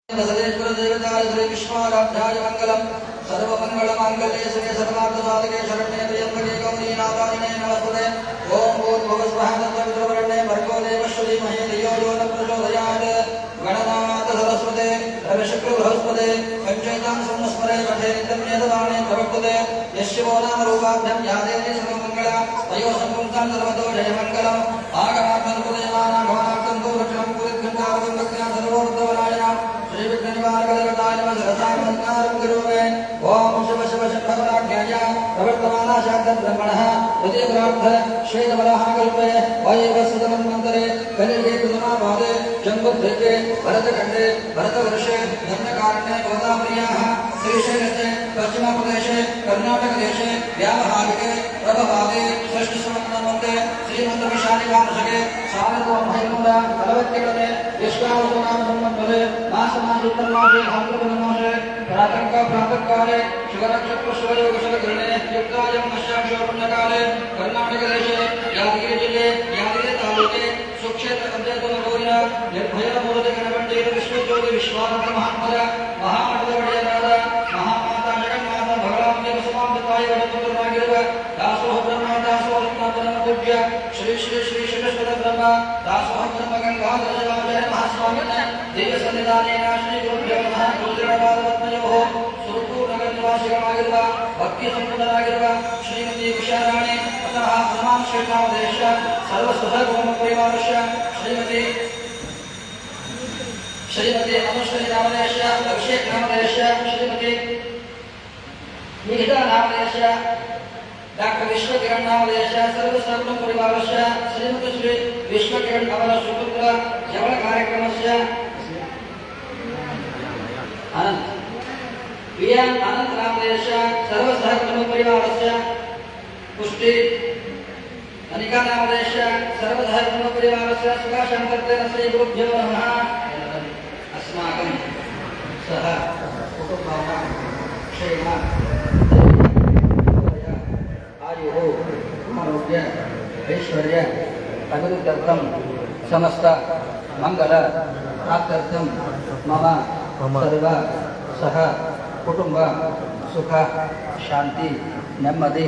सदेश्वर देवताय श्री विष्णुराध्याय मंगलम सर्वमंगल मांगल्ये शिवे सर्वार्थ साधके शरण्ये त्र्यंबके गौरी नारायणे नमस्ते। ओम भूर्भुवः स्वः तत्सवितुर्वरेण्यं भर्गो देवस्य धीमहि धियो यो न प्रचोदयात्। गणनाथ सरस्वते रविशुक्र बृहस्पते पंचैतां संस्मरे पठे नित्यं नियतवाणे प्रवर्तते। यस्य वो नाम रूपाभ्यां या देवी सर्वमंगला तयो संपुंसां सर्वतो जयमंगलम्। आगमात्मनुदेवानां भवनार्थं तु रक्षणं पुरित्खण्डारकं भक्त्या सर्वोर्धवनायनां श्री विघ्ननिवारकदेवताय नमः सहस्रानमस्कारं करोमि। ओम शिव शिव शम्भवराज्ञाय प्रवर्तमाना शान्तं ब्रह्मणः तृतीयप्रार्थ श्वेतवराहकल्पे वायुवस्सुतमन्वन्तरे कलियुगे प्रथमापादे जम्बुद्वीपे भरतखण्डे भरतवर्षे धन्यकारण्ये गोदावर्याः श्रीशैलस्य पश्चिमप्रदेशे कर्णाटकदेशे व्यावहारिके प्रभभागे षष्ठसहस्रनामन्ते श्रीमन्तविशालिकादशके शारदोमहैमूल फलवत्येकने विश्वावसुनामसंवत्सरे मासमासोत्तरमासे भाद्रपदमासे प्रातःकाले शुभनक्षत्रशुभयोगशुभकिरणे युक्तायं नश्याक्षोपुण्यकाले कर्णाटकदेशे यादगिरिजिल्ले यादगिरि तालूके सुक्षेत्रकब्जेतुलगौरिನ ನಿರ್ಭಯಮೂರ್ತಿ ಗಣಪಂಡಿತ ವಿಶ್ವಜ್ಯೋತಿ ವಿಶ್ವಾನಂದ ಮಹಾತ್ಮರ ಮಹಾಮಠದ ಒಡೆಯರಾದ ಮಹಾಮಾತಾ ಜಗನ್ಮಾತ ಭಗವಾನ್ ದೇವಸಮಾಂಬ ತಾಯಿ ವರಪುತ್ರನಾಗಿರುವ ದಾಸೋಹ ಬ್ರಹ್ಮ ದಾಸೋಹ ರತ್ನಾಕರಣ ಪೂಜ್ಯ ಶ್ರೀ ಶ್ರೀ ಶ್ರೀ ಶಿವೇಶ್ವರ ಬ್ರಹ್ಮ ದಾಸೋಹ ಬ್ರಹ್ಮ ಗಂಗಾಧರ ಶಿವಾಚಾರ್ಯ ಮಹಾಸ್ವಾಮಿನ ದಿವ್ಯ ಸನ್ನಿಧಾನೇನ ಶ್ರೀ ಗುರುಭ್ಯೋ ನಮಃ ಜ್ಯೋತಿರ್ಣಪಾದಪತ್ಮಯೋಃ ಸುರಪುರ ನಗರ ನಿವಾಸಿಗಳಾಗಿರುವ ಭಕ್ತಿ ಸಂಪನ್ನರಾಗಿರುವ ಶ್ರೀಮತಿ ವಿಶಾರಾಣಿ ಅತಃ ಪ್ರಮಾಣ ಶ್ರೇಷ್ಠಾವದೇಶ ಸರ್ವಸಹಗೋಮ ಪರಿವಾರಶ್ಯ श्रीमती अनुश्री नामदेश अभिषेक नामदेश श्रीमती निहिता नामदेश डॉक्टर विश्वकिरण नामदेश सर्वसकुटुंब परिवारस्य श्रीमती श्री विश्वकिरण अवर सुपुत्र जवळ कार्यक्रमस्य अनंत विया अनंत नामदेश सर्वसकुटुंब परिवारस्य पुष्टि अनिका नामदेश सर्वधर्म परिवारस्य सुखाशान्तिर्तेन श्री गुरुभ्यो नमः। अस्माकं सह कुटुम्बानां क्षेम आयुः आरोग्य ऐश्वर्य अभिवृद्ध्यर्थं समस्त मंगल प्राप्त्यर्थं मम सर्व सह कुटुंब सुख शांति नेम्मदि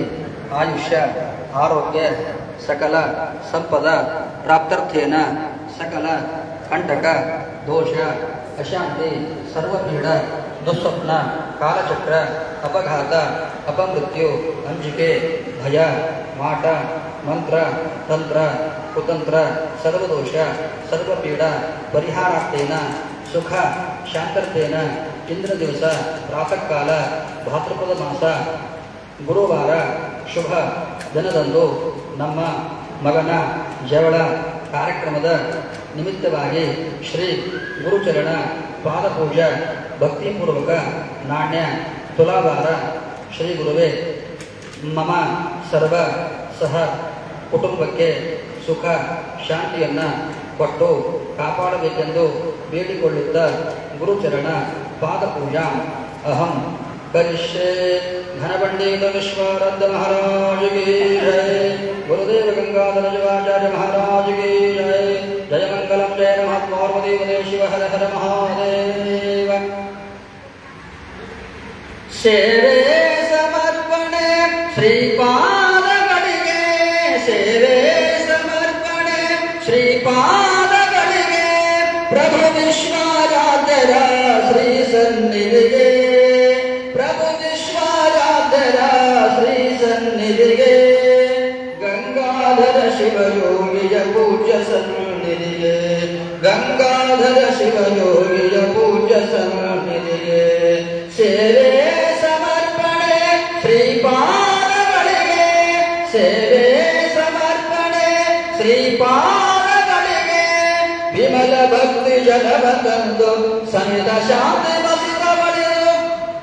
आयुष्य आरोग्य सकल संपद प्राप्त्यर्थेन सकल कंटक दोष अशांति सर्वपीड़ दुस्वप्न कालचक्र अपघात अपमृत्यु अंजिके भय माट मंत्र तंत्र कुतंत्र सर्वदोष सर्वपीड़ परिहारार्थेन सुख शांतर्थेन इंद्र दिवस प्रातः काल भाद्रपद मास ಗುರುವಾರ ಶುಭ ದಿನದಂದು ನಮ್ಮ ಮಗನ ಜವಳ ಕಾರ್ಯಕ್ರಮದ ನಿಮಿತ್ತವಾಗಿ ಶ್ರೀ ಗುರುಚರಣ ಪಾದಪೂಜಾ ಭಕ್ತಿಪೂರ್ವಕ ನಾಣ್ಯ ತುಲಾಭಾರ ಶ್ರೀ ಗುರುವೇ ಮಮ ಸರ್ವ ಸಹ ಕುಟುಂಬಕ್ಕೆ ಸುಖ ಶಾಂತಿಯನ್ನು ಕೊಟ್ಟು ಕಾಪಾಡಬೇಕೆಂದು ಬೇಡಿಕೊಳ್ಳುತ್ತಾ ಗುರುಚರಣ ಪಾದಪೂಜಾ ಅಹಂ करिष्ये। घनपंडित विश्वाराध्य महाराज की जय। गुरुदेव गंगाधर शिवाचार्य महाराज की जय। जय मंगलम जय नमः पार्वती पदे शिव हर हर महादेव। सेवे समर्पणे श्रीपादಗಳಿಗೆ सेवे समर्पणे श्रीपादಗಳಿಗೆ प्रभु विश्वाराध्यರ श्री सन्निधिಗೆ सन्निधिगे गंगाधर शिवयोगिय पूज्य सन्निधिगे गंगाधर शिवयोगिय पूज्य सन्निधिगे सेवे समर्पणे श्रीपादಗಳಿಗೆ सेवे समर्पणे श्रीपादಗಳಿಗೆ विमल भक्ति जनव ತಂದು ಸಮಿತ ಶಾಂತಿ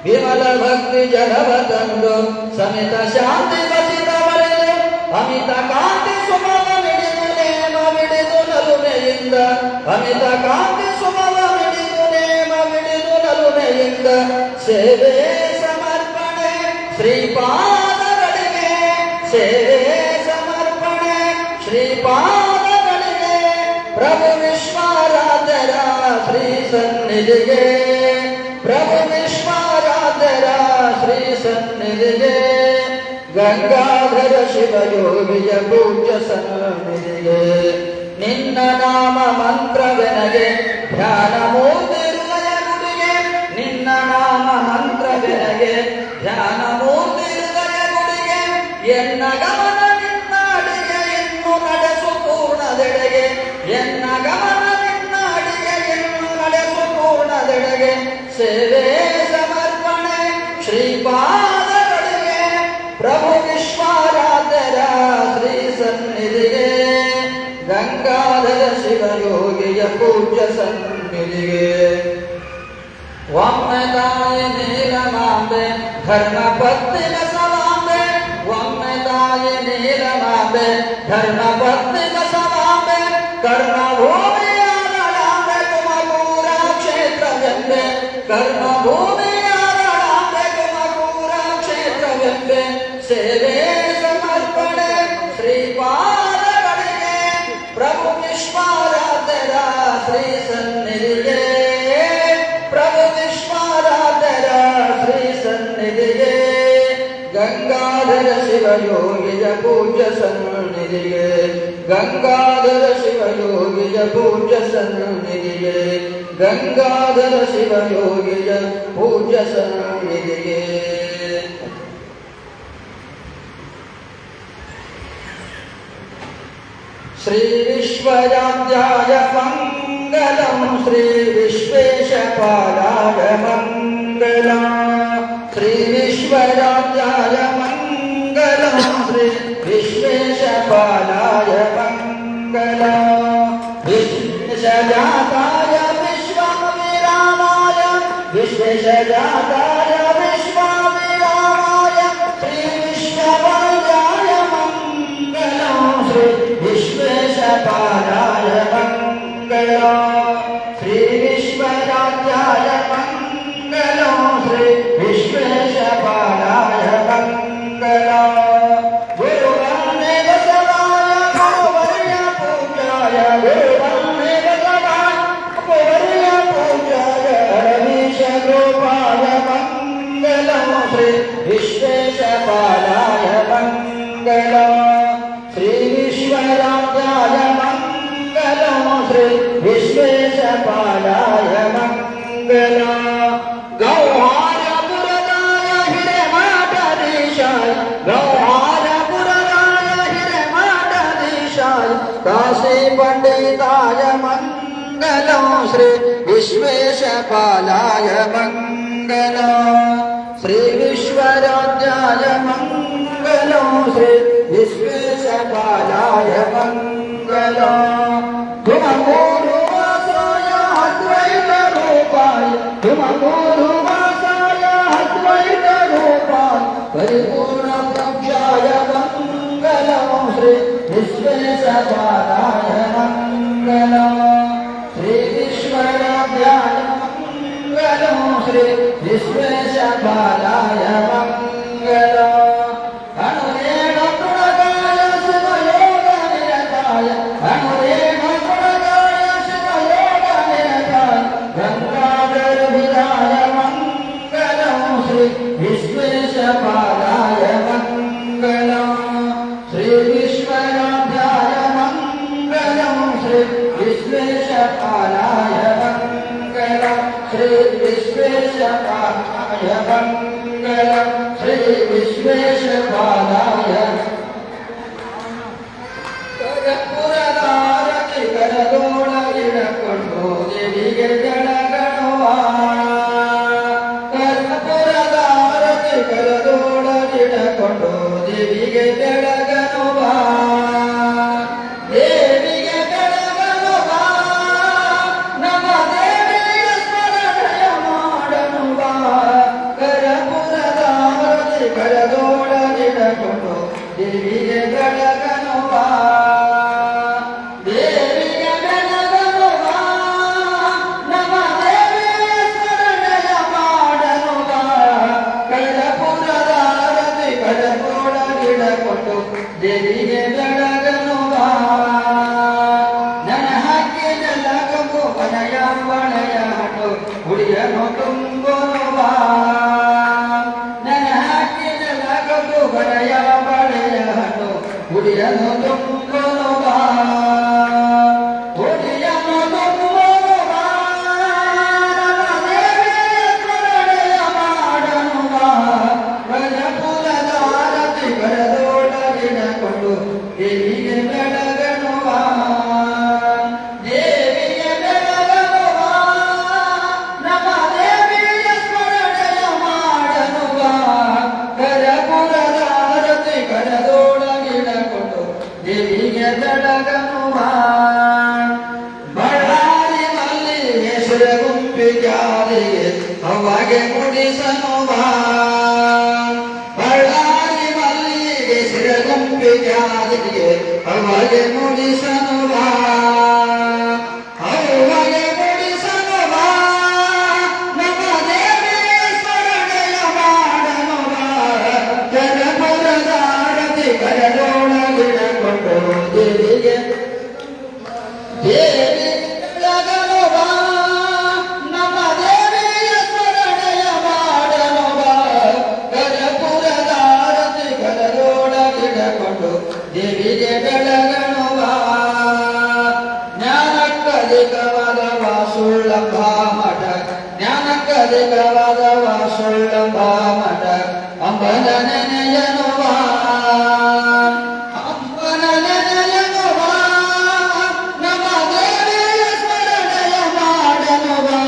विमल भक्ति जनव ತಂದು समित शांति बचित बರೆದು अमित कांति सुमव ಮಿಡಿದು ನೇಮ ಮಿಡಿದು ನಲುಮೆಯಿಂದ अमित कांति सुमव ಮಿಡಿದು ನೇಮ ಮಿಡಿದು ನಲುಮೆಯಿಂದ ಸೇವೆ ಸಮರ್ಪಣೆ ಶ್ರೀಪಾದಗಳಿಗೆ ಸೇವೆ ಸಮರ್ಪಣೆ ಶ್ರೀಪಾದಗಳಿಗೆ प्रभु विश्वाराध्यರ श्री ಸನ್ನಿಧಿಗೆ ಪ್ರಭು ವಿಶ್ವಾರಾಧ್ಯರ ಶ್ರೀ ಸನ್ನಿಧಿಗೆ ಗಂಗಾಧರ ಶಿವಯೋಗಿಯ ಪೂಜ್ಯ ಸನ್ನಿಧಿಗೆ ನಿನ್ನ ನಾಮ ಮಂತ್ರವೆನಗೆ ಧ್ಯಾನ ಮೂರ್ತಿ ಹೃದಯ ಗುಡಿಗೆ ನಿನ್ನ ನಾಮ ಮಂತ್ರವೆನಗೆ ಧ್ಯಾನ ಮೂರ್ತಿ ಹೃದಯ ಗುಡಿಗೆ ಎನ್ನ ಗಮನ ನಿನ್ನಾಡಿಗೆ ಇನ್ನು ನಡೆಸು ಪೂರ್ಣದೆಡೆಗೆ ಎನ್ನ ಗಮನ ನಿನ್ನಾಡಿಗೆ ಇನ್ನು ನಡೆಸು ಪೂರ್ಣದೆಡೆಗೆ ಸೇವೆ ಸಮರ್ಪಣೆ ಶ್ರೀಪಾದಗಳಿಗೆ ಪ್ರಭು ವಿಶ್ವಾರಾಧ್ಯರ ಶ್ರೀ ಸನ್ನಿಧಿಗೆ ಗಂಗಾಧರ ಶಿವಯೋಗಿಯ ಪೂಜ್ಯ ಸನ್ನಿಧಿಗೆ ಒಮ್ಮೆ ತಾಯಿ ನೀಲಮಾಂಬೆ ಧರ್ಮಪತ್ನಿ ಬಸವಾಂಬೆ ಒಮ್ಮೆ ತಾಯಿ ನೀಲಮಾಂಬೆ ಧರ್ಮಪತ್ನಿ ಬಸವಾಂಬೆ ಕರ್ಮಭೂಮಿಯಾರಳಾಂಬೆ ತುಮಕೂರ ಕ್ಷೇತ್ರವೆಂಬೆ ಕರ್ಮಭೂಮಿಯಾರಳಾಂಬೆ ತುಮಕೂರ ಕ್ಷೇತ್ರವೆಂಬೆ ಸೇವೆ ಸಮರ್ಪಣೆ ಶ್ರೀಪಾದಗಳಿಗೆ ಪ್ರಭು ವಿಶ್ವಾರಾಧ್ಯರ ಶ್ರೀ ಸನ್ನಿಧಿಗೆ ಪ್ರಭು ವಿಶ್ವಾರಾಧ್ಯರ ಶ್ರೀ ಸನ್ನಿಧಿಗೆ ಗಂಗಾಧರ ಶಿವಯೋಗಿಯ ಪೂಜ್ಯ ಸನ್ನಿಧಿಗೆ ಗಂಗಾಧರ ಶಿವಯೋಗಿಯ ಪೂಜ್ಯ ಸನ್ನಿಧಿಗೆ ಗಂಗಾಧರ ಶಿವಯೋಗಿಯ ಪೂಜ್ಯ ಸನ್ನಿಧಿಗೆ ಶ್ರೀ ವಿಶ್ವರಾಧ್ಯಾಯ ಮಂಗಲಂ ಶ್ರೀ ವಿಶ್ವೇಶಪಾಲಾಯ ಮಂಗಲಂ ಶ್ರೀ ವಿಶ್ವರಾಧ್ಯಾಯ ಮಂಗಲಂ ಶ್ರೀ ವಿಶ್ವೇಶಪಾಲಾಯ ಮಂಗಲಂ ವಿಶ್ವೇಶಜಾತಾಯ ವಿಶ್ವವಿರಾಮಾಯ ವಿಶ್ವೇಶಜಾತಾಯ ವಿಶ್ವವಿರಾಮಾಯ ಶ್ರೀ ವಿಶ್ವವರ್ಯಾಯ ಮಂಗಲಂ ಶ್ರೀ ವಿಶ್ವೇಶಪಾಲಾಯ ಮಂಗಲಂ ಶ್ರೀ ವಿಶ್ವರಾಧ್ಯಾಯ ಮಂಗಲಂ ಶ್ರೀ ವಿಶ್ವೇಶಪಾಲಾಯ ಮಂಗಲಂ ಗುರುವನ್ನೇ ಬಸವಾಯ ಗುರುವರ್ಯ ಪೂಜಾಯ ಗುರುವನ್ನೇ ಬಸವಾಯ ಗುರುವರ್ಯ ಪೂಜಾಯ ರವೀಶ ರೂಪಾಯ ಮಂಗಲಂ ಶ್ರೀ ವಿಶ್ವೇಶಪಾಲಾಯ ಮಂಗಲಂ ಶ್ರೀ ವಿಶ್ವರಾಧ್ಯಾಯ ಮಂಗಲಂ ಶ್ರೀ ವಿಶ್ವೇಶಪಾಲಾಯ ಮಂಗಲಂ ಗೌಹಾರಪುರದಾಯ ಹಿರೇಮಠಾಧೀಶಾಯ ಗೌಹಾರಪುರದಾಯ ಹಿರೇಮಠಾಧೀಶಾಯ ಕಾಶಿ ಪಂಡಿತಾಯ ಮಂಗಲಂ ಶ್ರೀ ವಿಶ್ವೇಶಪಾಲಾಯ ಮಂಗಲಂ ಶ್ರೀ ವಿಶ್ವರಾಧ್ಯಾಯ ಮಂಗಲಂ ಶ್ರೀ ವಿಶ್ವೇಶಪಾಲಾಯ ಮಂಗಲಂ ತುಮಕೂರು ವಾಸಾಯ ಅದ್ವೈತ ರೂಪಾಯ ತುಮಕೂರು ವಾಸಾಯ ಅದ್ವೈತ ರೂಪಾಯ ಪರಿಪೂರ್ಣ ಪಕ್ಷಾಯ ಮಂಗಲಂ ಶ್ರೀ ವಿಶ್ವೇಶಪಾಲಾಯ ಮಂಗಲಂ ಶ್ರೀ ವಿಶ್ವರಾಧ್ಯಾಯ ಮಂಗಲಂ ಶ್ರೀ ವಿಶ್ವೇಶಪಾಲಾಯ ಮಂಗಲಂ विश्वेशपालाय मंगलम श्री विश्वराध्याय मंगलम श्री विश्वेशपालाय मंगलम श्री विश्वेशपालाय मंगलम श्री विश्वेशपालाय ಕರಪುರದಾರತಿ ಕರದೋಳಗಿಡಕೊಂಡು ದೇವಿಗೆ ಜಳಗಣುವ ಕರದೋಳಗಿಡಕೊಂಡು ದೇವಿಗೆ ಬೆಳಗನುವ ದೇವಿಗೆ ಬೆಳಗನುವ ನಮ್ಮ ದೇವಿಯ ಸ್ಮರಣೆಯ ಮಾಡನುವ ಕರಪುರದಾರತಿ ಕರದೋಳಗಿಡಕೊಂಡು ದೇವಿಗೆ ಬೆಳಗನುವ ದೇವಿಗೆ ಬೆಳಗನುವ ನನ್ನ ಹಕ್ಕಿನೆಲ್ಲ ಕಪ್ಪು ಮನೆಯ ಬಳೆಯ ತುಂಬೋನು ಬಾ ನೆನೆ ಹಾಕಿದ ನಗದು ಬರೆಯ ಬಳೆಯ ಹಣ್ಣು ಹುಡಿಯನು ತುಂಬೋನು ಬಾ ಹುಡಿಯನು ತುಂಬೋನು ಬಾ ದೇವಿಯ ಸ್ಮರಣೆಯ ಮಾಡನು ಬಾ ಗಜಪುರದ ಆರತಿ ಕರೆದೋಡಗಿಡಕೊಂಡು ದೇವಿಗೆ ಬೆಳಗನು ಬಾ ದೇವಿಗೆ ಬೆಳಗನು ಬಾ ನಮ್ಮ ದೇವಿಯ ಸ್ಮರಣೆಯ ಮಾಡನು ಬಾ ಗಜಪುರದ ಆರತಿ ಕರೆದೋಡಗಿಡಕೊಂಡು ದೇವಿಗೆ ಬೆಳಗನು ಬಾ ಬಳ್ಳಾರಿ ಮಲ್ಲಿಗೆ ಶಿರಗುಂಪಿಗಾರಿಗೆ ಅವಾಗೆ ಮುಡಿಸನು ಬಾ ಬಳ್ಳಾರಿ ಮಲ್ಲಿಗೆ ಶಿರಗುಂಪಿಗಾರಿಗೆ ಅವಾಗೆ ಮುಡಿಸನು ಬಾ ಅವಾಗೆ ಮುಡಿಸನು ಬಾ ನಮ್ಮ ದೇವಿಯ ಸ್ಮರಣೆಯ ಮಾಡನು ಬಾ ಜನಪುರದ ಆರತಿ ಕರೆದೊಳಗಿಡಕೊಂಡು ದೇವಿಗೆ ದೇವಿ ಬೆಳಗನು ಬಾ ನಮ್ಮ ದೇವಿಯ ಸ್ಮರಣೆಯ ಮಾಡನು ಬಾ ಗಜಪುರದ ಆರತಿ ಕರೆದೊಳಗಿಡಕೊಂಡು ದೇವಿಗೆ ಬೆಳಗನು ಬಾ ಜ್ಞಾನಕ್ಕಧಿಕವಾದ ವಾಸುಳ್ಳಂಬ ಮಠ ಜ್ಞಾನಕ್ಕಧಿಕವಾದ ವಾಸುಳ್ಳಂಬ ಮಠ ಅಂಬನ ನೆನೆಯನು ಬಾ ಅಂಬನ ನೆನೆಯನು ಬಾ ನಮ್ಮ ದೇವಿಯ ಸ್ಮರಣೆಯ ಮಾಡನು ಬಾ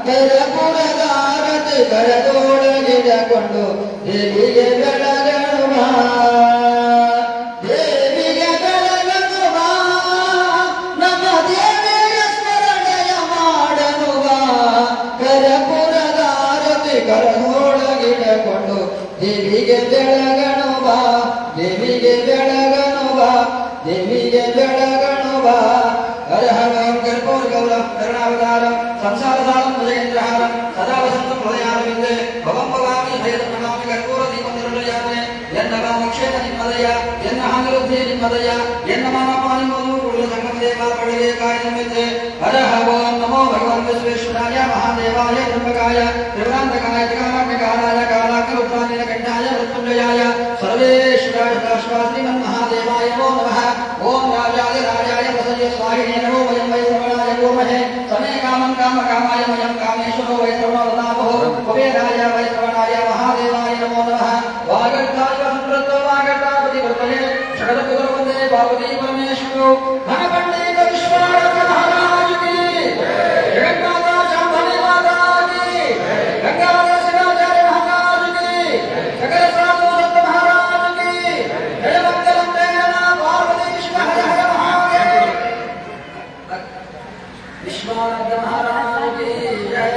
ಕರಪುರದ ಆರತಿ ಕರೆದೊಳಗಿಡಕೊಂಡು ದೇವಿಗೆ ಬೆಳಗನು ಬಾ ದೇವಿಗೆ ಬೆಳಗನು ಬಾ ನಮ್ಮ ದೇವಿಯ ಸ್ಮರಣೆಯ ಮಾಡನು ಬಾ ಕರಪುರದ ಆರತಿ ಕರೆದೊಳಗಿಡಕೊಂಡು ದೇವಿಗೆ ಬೆಳಗನು ಬಾ ದೇವಿಗೆ ಬೆಳಗನು ಬಾ ದೇವಿಗೆ ಬೆಳಗನು ಬಾ ಹರ ಹರ ಕರ್ಪೂರ ಗೌರವ ಕರುಣಾವತಾರಂ ಸಂಸಾರಸಾರಂ ಭುಜೇಂದ್ರಹಾರಂ ಸದಾ ವಸಂತಂ ಹೃದಯಾರವಿಂದೆ ಭವಂ ಭವಾಮಿ ಭೇದಂ ನಮಾಮಿ ಕರ್ಪೂರ ದೀಪಂ ನಿರುಳಯಾಮನೆ ಎನ್ನ ಕಾಮಕ್ಷೇಮ ನಿಮ್ಮದಯ ಎನ್ನ ಹಾನಿರುದ್ಧಿ ನಿಮ್ಮದಯ ಎನ್ನ ಮಾನಪಾನಿ ಮೊದಲು ಕುಡಿದ ಸಂಗಮದೇ ಮಾರ್ಪಡೆಗೆ ಕಾಯನಮಿದ್ದೆ ಹರ ಓಂ ನಮೋ ಭಗವನ್ ವಿಶ್ವೇಶ್ವರಾಯ ಮಹಾದೇವಾಯ ತ್ರ್ಯಂಬಕಾಯ ತ್ರಿವರಾಂತಕಾಯ ತ್ರಿಕಾಲಾಗ್ನಿಕಾಲಾಯ ಕಾಲಾಗ್ನಿರುದ್ರಾನಿಲ ಕಂಠಾಯ ಮೃತ್ಯುಂಜಯಾಯ ಸರ್ವೇಶ್ವರಾಯ ಶ್ರೀಮನ್ ಮಹಾದೇವಾಯ ನಮೋ ನಮಃ ಓಂ ರಾಜಾಯ ರಾಜಾಯ ಪ್ರಸನ್ನ स्वाहिने नमो वयं वै श्रवणाय कुर्महे समे कामं कामकामाय वयं कामेश्वरो वै श्रवणवदामहो कुबेराय वै श्रवणाय महादेवाय नमो नमः वागर्ताय संप्रतो वागर्तापति वर्तने षडकुलवन्दे पार्वती परमेश्वरो घनपण्डित विश्वनाथ महाराज की जगन्नाथ शाम्भवी माता की गंगाधर शिवाचार्य महाराज की सकल साधु संत महाराज की जय मंगलम जय नमः पार्वती विष्णु हर हर विश्वनाथ महाराज की जय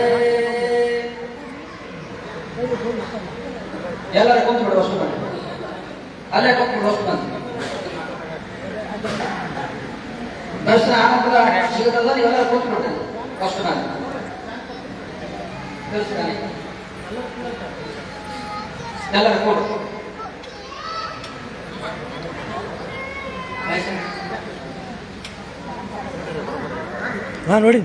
ಎಲ್ಲರೂ ಕೂತು ಬಿಡು ವಸ್ತು ಮಾಡಿ ಅಲ್ಲೇ ಕೂತು ವಸ್ತು ಬಂದು ದರ್ಶನ ಆನಂತರ ಸಿಗುತ್ತದ ನೀವೆಲ್ಲರೂ ಕೂತು ಬಿಡ್ರಿ ವಸ್ತು ಮಾಡಿ ದರ್ಶನ ಎಲ್ಲರೂ ಕೂಡು ಹಾ ನೋಡಿ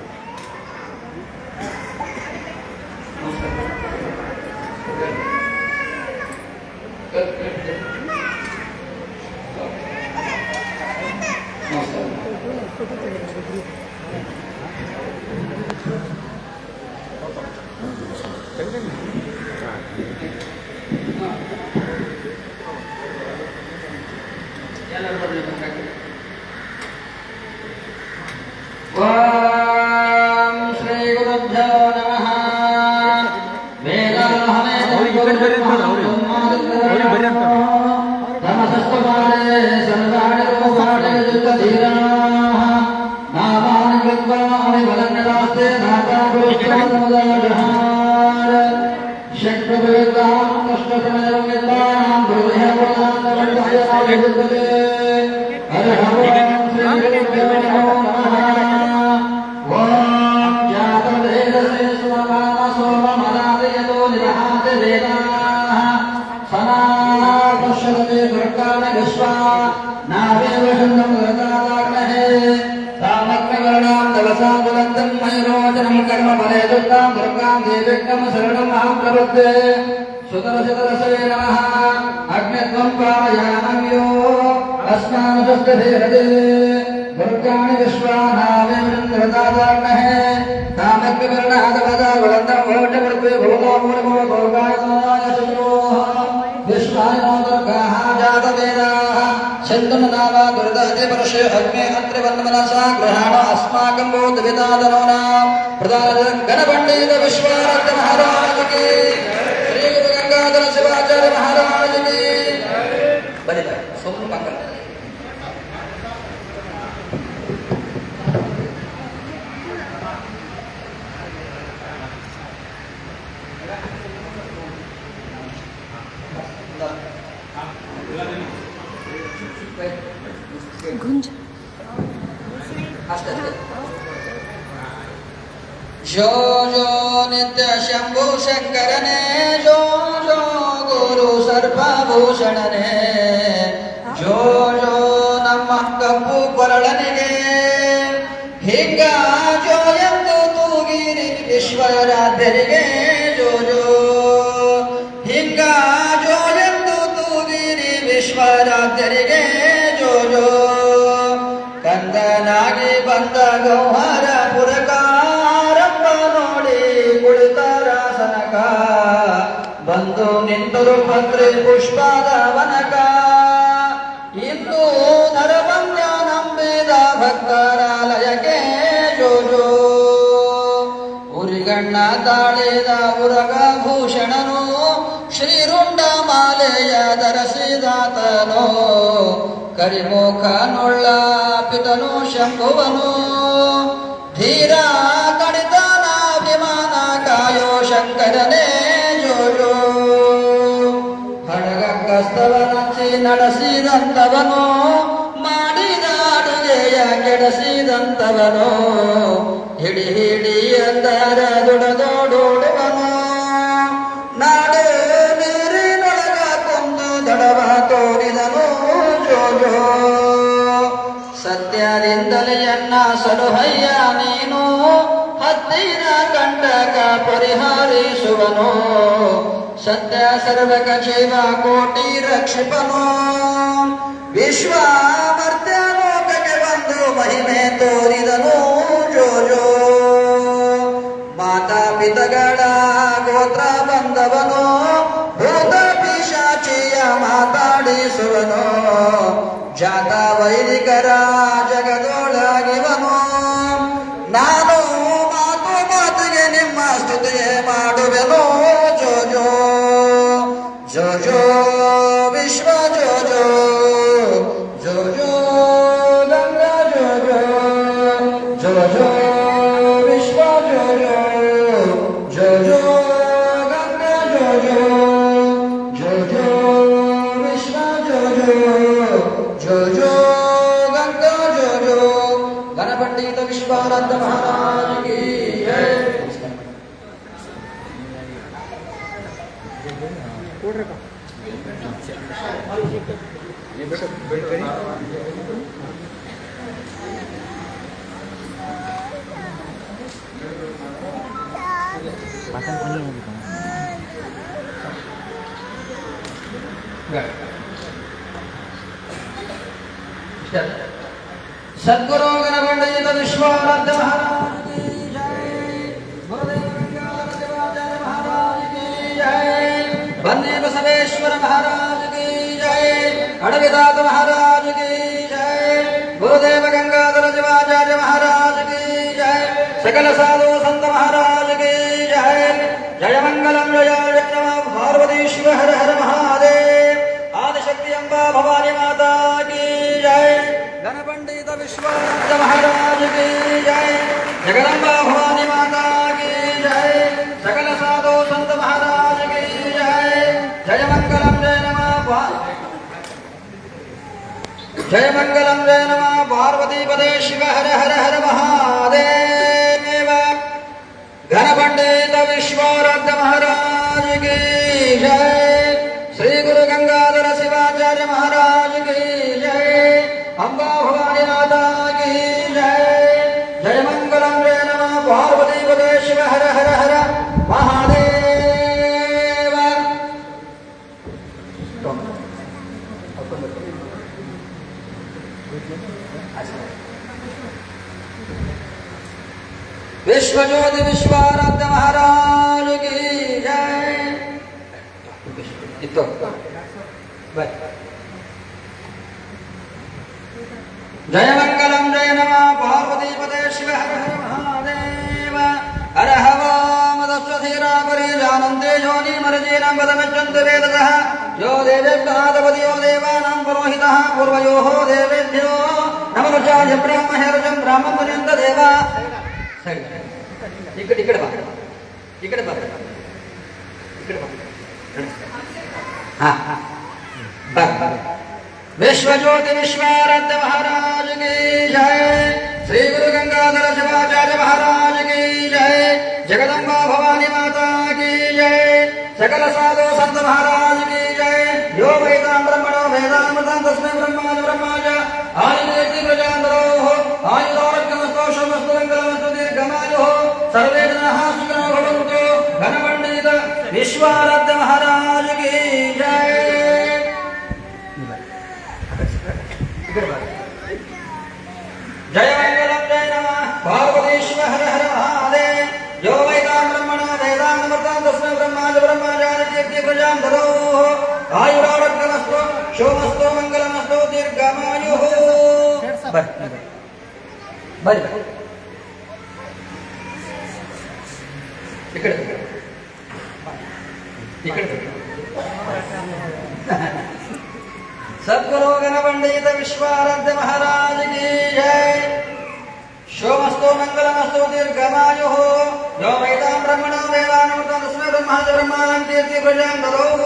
ಓಂ ಶ್ರೀ ಗುರುಭ್ಯೋ ನಮಃ ವೇದಾಹನೇ ತಮಸಸ್ತುಮಾರೇ ಸರ್ವಾಣಿರೂಪಾಣಿ ಯುಕ್ತಧೀರಾಃ ನಾಮಾನಿ ಕೃತ್ವಾನಿ ವದನ್ಯದಾಸ್ತೆ ಧಾತಾ ಗುರುಷ್ಠಾನಮುದಾಜಹಾರ ಷಟ್ಪ್ರಭೇದಾಂ ಕಷ್ಟಸಮಯಂ ವಿದ್ವಾನಾಂ ಹೃದಯಪುರಾಣವಂತಾಯನಾಭಿವೃದ್ಧತೆ ಹರ ಓಂ ಶ್ರೀ ಗುರುಭ್ಯೋ ನಮೋ ನಮಃ ಓಂ ಜಾತವೇದಸೇ ಸ್ವಕಾಮ ಸೋಮಮರಾದಯತೋ ನಿರಹಾತೆ ವೇದಾಃ ಸನಾಪಶ್ಯತೆ ದುರ್ಗಾಣಿ ವಿಶ್ವಾ ನಾವೇವ ಶುದ್ಧಂ ಗತಾದಾಗ್ನಹೇ ತಾಮಗ್ನಗರ್ಣಾಂ ದವಸಾಂ ದುರಂತಂ ಮೈರೋಚನಂ ಕರ್ಮ ಫಲೇ ದುರ್ಗಾಂ ದುರ್ಗಾಂ विघ्नं शरणं अहं प्रपद्ये सुतरसुतरसवे नमः अग्नित्वं पारयामयो अस्मानुषस्तेरदे दुर्गाणि विश्वानाविन्द्रदादाग्नहे तामग्निवर्णादवदावलन्दं भोजमृत्वे भूतोमूलमो दुर्गाय शत्रोः विश्वाय नो दुर्गाः जातवेदाः सिन्धुनावा दुर्गादिवर्षे अग्ने अत्रिवन्मनसा गृहाण अस्माकं बोधविदादनो नाम प्रधान गणपण्डित विश्वाराध्य महाराज की श्री गुरु गंगाधर शिवाचार्य महाराज की बलिता सोम मंगल गुंज जो जो नित्य शंभु शंकरने जो जो गुरु सर्वभूषणने जो जो नमः कಪ್ಪು ಕೊರಳನಿಗೆ ಹಿಂಗ ಜೋ ಎಂದು ತೂಗಿರಿ ವಿಶ್ವರಾಧ್ಯರಿಗೆ ಜೋ ಜೋ ಹಿಂಗ ಜೋ ಎಂದು ತೂಗಿರಿ ವಿಶ್ವರಾಧ್ಯರಿಗೆ ಜೋ ಜೋ ಕಂದನಾಗಿ ಬಂದ ಗೌಹರ ಪುರಕಾರಪ್ಪ ನೋಡಿ ಕುಳಿತರಾಸನಕ ಬಂದು ನಿಂತರು ಪತ್ರಿ ಪುಷ್ಪದ ವನಕ ಇಂದು ನರವಂಗ ನಂಬಿದ ಭಕ್ತರಾಲಯಕ್ಕೆ ಜೋ ಜೋ ಉರಿಗಣ್ಣ ತಾಳಿದ ಉರಗಭೂಷಣನು ಶ್ರೀರುಂಡ ಮಾಲೆಯ ಧರಿಸಿದಾತನು ಕರಿಮುಖನುಳ್ಳ ಪಿತನು ಶಂಭುವನು ಧೀರ ಕಡಿತನ ವಿಮಾನ ಕಾಯೋ ಶಂಕರನೇ ಜೋ ಜೋ ಹಡಗಸ್ತವನಚ್ಚಿ ನಡೆಸಿದಂತವನು ಮಾಡಿದ ಅಡುಗೆಯ ಕೆಡಿಸಿದಂತವನು ಹಿಡಿ ಹಿಡಿ ಎಂದರ ದುಡದೋಡುವನು ನಾಡು ನೀರಿನೊಳಗ ಕೊಂದು ದಡವ ತೋರಿದನು ಜೋ ಜೋ ಸತ್ಯದಿಂದಲೇ ಎನ್ನ ಸಲುಹಯ್ಯ ನೀನು ಹತ್ತಿರ ಕಂಡಕ ಪರಿಹರಿಸುವನು ಸತ್ಯ ಸರ್ವಕ ಜೀವ ಕೋಟಿ ರಕ್ಷಿಪನು ವಿಶ್ವಮರ್ತ್ಯ ಲೋಕಕ್ಕೆ ಬಂದು ಮಹಿಮೆ ತೋರಿದನು ಜೋ ಜೋ ಮಾತಾ ಪಿತಗಳ ಗೋತ್ರ ಬಂದವನು ಭೂತ ಪಿಶಾಚಿಯ ಮಾತಾಡಿಸುವನು ಜಾತ ವೈದಿಕರ ಜಗದೊಳಗಿವನು ನಾನು ಮಾತು ಮಾತಿಗೆ ನಿಮ್ಮ ಸ್ತುತಿಯೇ ಮಾಡುವೆನು ಜೋ ಜೋ ಜೋ ಜೋ ವಿಶ್ವ ಜೋ ಜೋ ಜೋ ಜೋ ಗಂಗಾ ಜೋ ಜೋ ಜೋ ಜೋ ವಿಶ್ವ ಜೋ ಜೋ ಜೋ ಜೋ ಗಂಗಾ ಜೋ ಜೋ ಜೋ ಜೋ ವಿಶ್ವ ಜೋ ಜೋ ಜೋ ಜೋ ಗಂಗಾ ಜೋ ಜೋ ಗಣಪಂಡಿತ ವಿಶ್ವಾರಾಧ್ಯ ಮಹಾರಾಜ ಕಿ ಜೈ Pasang kuning lagi kan? सद्गुरु गणपंडित विश्वाराध्य महाराज की जय गुरुदेव गंगाधर शिवाचार्य महाराज की जय बन्ने बसवेश्वर महाराज की जय अड़विदात महाराज की जय गुरुदेव गंगाधर शिवाचार्य महाराज की जय सकल साधु संत महाराज की जय जय मंगलम जय विक्रम पार्वतीश्वर हर हर महादेव आदिशक्ति अम्बा भवानी माता की जय गणपंडित विश्वाराध्य महाराज की जय जगदम्बा भवानी माता की जय सकल साधु संत महाराज की जय जय मंगलम जय नमः जय मंगलम जय नमः पार्वती पदे शिव हर हर हर महादेव गणपंडित विश्वाराध्य महाराज की जय श्री गुरु गंगाधर शिवाचार्य महाराज की जय अम्बा भवानी माता की जय जय मंगलम जय नमः पार्वती पदे शिव हर हर हर महा ಜಯ ಮಂಗಲಂ ಜಯ ನಮಃ ಪಾರ್ವತೀಪದೇ ಶಿವ ಹರ ಹರ ಮಹಾದೇವ ಹರ ಹವಾಮದಸ್ವಧೀರಾಪರೇ ಜಾನಂತೆ ಯೋನಿ ಮರಜೀನಂ ಪದಮಚ್ಚಂತು ವೇದತಃ ಯೋ ದೇವೇಭ್ಯಾದಪದಿಯೋ ದೇವಾನಾಂ ಪುರೋಹಿತಃ ಪೂರ್ವಯೋಃ ದೇವೇಭ್ಯೋ ನಮರುಚಾಯ ಬ್ರಹ್ಮಹೇರುಜಂ ಬ್ರಾಹ್ಮಂ ಪರ್ಯಂತ ದೇವ ಸರಿ ಈ ಕಡೆ ಬಾ ಈ ಕಡೆ ಬಾ ಹಾ विश्व ज्योति विश्वाराध्य महाराज की जय श्री गुरु गंगाधर शिवाचार्य महाराज की जय जगदम्बा भवानी माता की जय सकल साधु संत महाराज की जय यो वेदां ब्रह्मणो वेदामृतं तस्मै ब्रह्माज ब्रह्माज आयुर्वेदी प्रजान्तरोः आयुरारोग्यमस्तु शमस्तु मङ्गलमस्तु दीर्घमायुः सर्वे जनाः सुखिनो भवन्तु घनपण्डित विश्वाराध्य महाराज की जय जय मंगलम जय नमः पार्वतीश्वर हर हर महादेव जो वैदां ब्रह्मणा वेदामृतं तस्मै ब्रह्माज ब्रह्माचार्य कीर्ति प्रजां ददोः आयुरारोग्यमस्तु शोमस्तु मंगलमस्तु दीर्घमायुः बरी सद्गुरु गणपंडित विश्वाराध्य महाराज की जय शोमस्तु मंगलमस्तु दीर्घमायुः यो वेदां ब्रह्मणो वेदामृतं तस्मै ब्रह्माज ब्रह्माणां कीर्ति प्रजां ददोः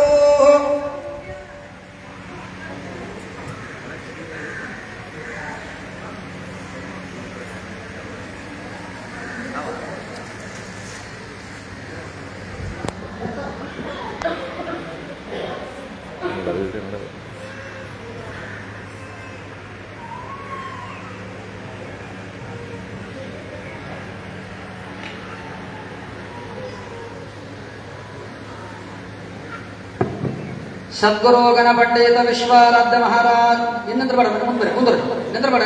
सद्गुरु गणपंडित विश्वाराध्य महाराज ಇನ್ನಂದ್ರ ಬೇಡ ಮುಂದೆ ಕುಂದ್ರ ನಿಂದ್ರ ಬೇಡ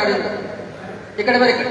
ಈ ಕಡೆ ಬರೀ ಕಡೆ